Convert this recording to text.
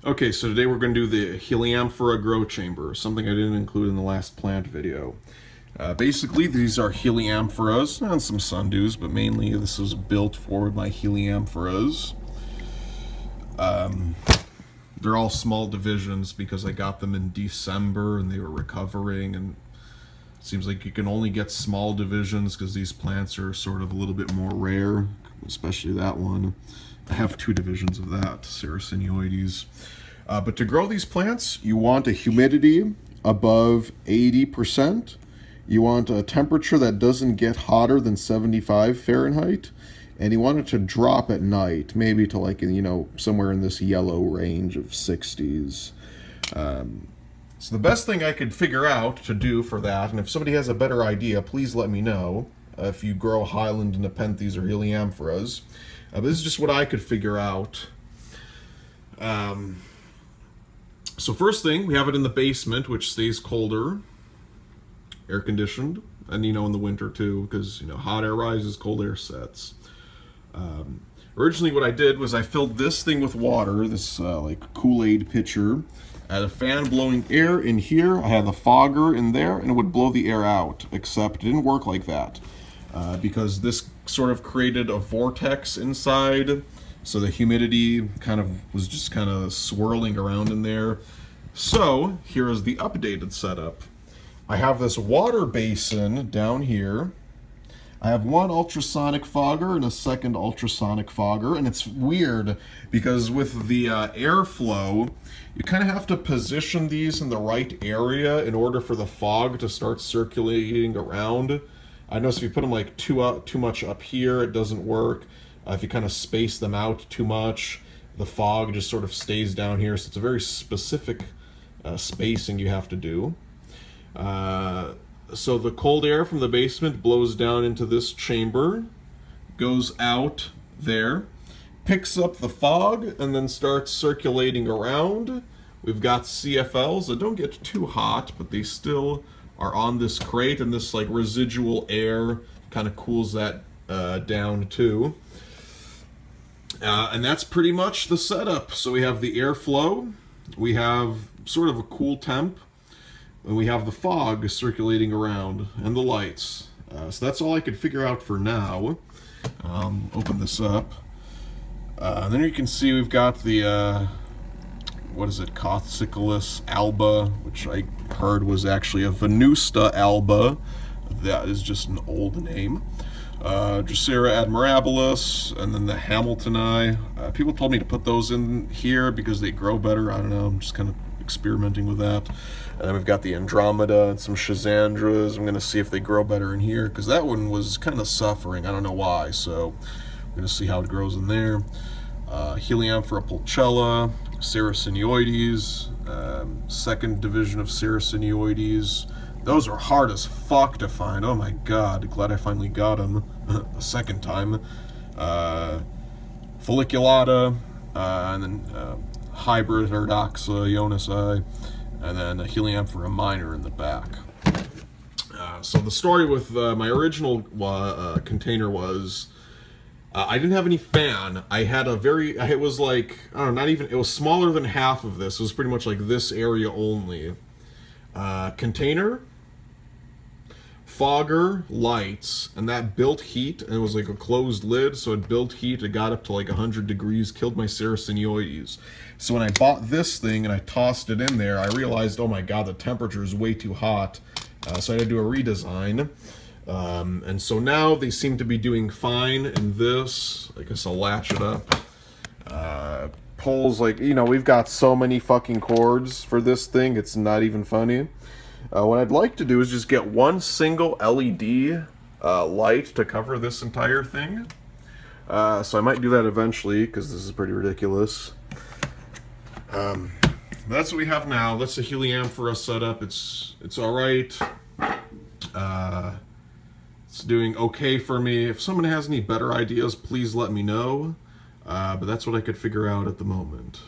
Okay, so today we're going to do the Heliamphora grow chamber, something I didn't include in the last plant video. Basically, these are Heliamphoras and some sundews, but mainly this was built for my Heliamphoras. They're all small divisions because I got them in December and they were recovering, and it seems like you can only get small divisions because these plants are sort of a little bit more rare, especially that one. I have two divisions of that, Saracenoides. But to grow these plants, you want a humidity above 80%. You want a temperature that doesn't get hotter than 75 Fahrenheit. And you want it to drop at night, maybe to like, somewhere in this yellow range of 60s. So the best thing I could figure out to do for that, and if somebody has a better idea, please let me know if you grow Highland Nepenthes or Heliamphoras. But this is just what I could figure out. So first thing, we have it in the basement, which stays colder, air conditioned, and in the winter too, because hot air rises, cold air sets. Originally what I did was I filled this thing with water, this like Kool-Aid pitcher. I had a fan blowing air in here, I had the fogger in there, and it would blow the air out, except it didn't work like that. Because this sort of created a vortex inside, so the humidity was just kind of swirling around in there. So here is the updated setup. I have this water basin down here. I have one ultrasonic fogger and a second ultrasonic fogger, and it's weird because with the airflow, you kind of have to position these in the right area in order for the fog to start circulating around. I notice if you put them like too much up here, it doesn't work. If you kind of space them out too much, the fog just sort of stays down here. So it's a very specific spacing you have to do. So the cold air from the basement blows down into this chamber, goes out there, picks up the fog, and then starts circulating around. We've got CFLs that don't get too hot, but they still are on this crate, and this like residual air kind of cools that down too. And that's pretty much the setup. So we have the airflow, we have sort of a cool temp, and we have the fog circulating around, and the lights. So that's all I could figure out for now. Open this up. And then you can see we've got the, what is it, Cothicillus alba, which I heard was actually a Venusta alba. That is just an old name. Drosera admirabilis, and then the Hamiltoni. People told me to put those in here because they grow better. I don't know, I'm just kind of experimenting with that. And then we've got the Andromeda and some Schizandras. I'm going to see if they grow better in here, because that one was kind of suffering. I don't know why, so I'm going to see how it grows in there. Heliamphora pulchella, Saracenoides, second division of Saracenoides. Those are hard as fuck to find. Oh my god, glad I finally got them a second time. Folliculata, and then hybrid Ardoxa ionisi, and then a Heliamphora minor in the back. So the story with my original container was I didn't have any fan. I had it was like, I don't know, not even, it was smaller than half of this. It was pretty much like this area only. Container, fogger, lights, and that built heat, and it was like a closed lid, so it built heat. It got up to like 100 degrees, killed my Saracenoides. So when I bought this thing and I tossed it in there, I realized, oh my god, the temperature is way too hot. So I had to do a redesign. And so now they seem to be doing fine in this. I guess I'll latch it up. Pulls, like, we've got so many fucking cords for this thing, it's not even funny. What I'd like to do is just get one single LED light to cover this entire thing. So I might do that eventually, because this is pretty ridiculous. That's what we have now. That's the Heliamphora setup. It's alright. It's doing okay for me. If someone has any better ideas, please let me know. But that's what I could figure out at the moment.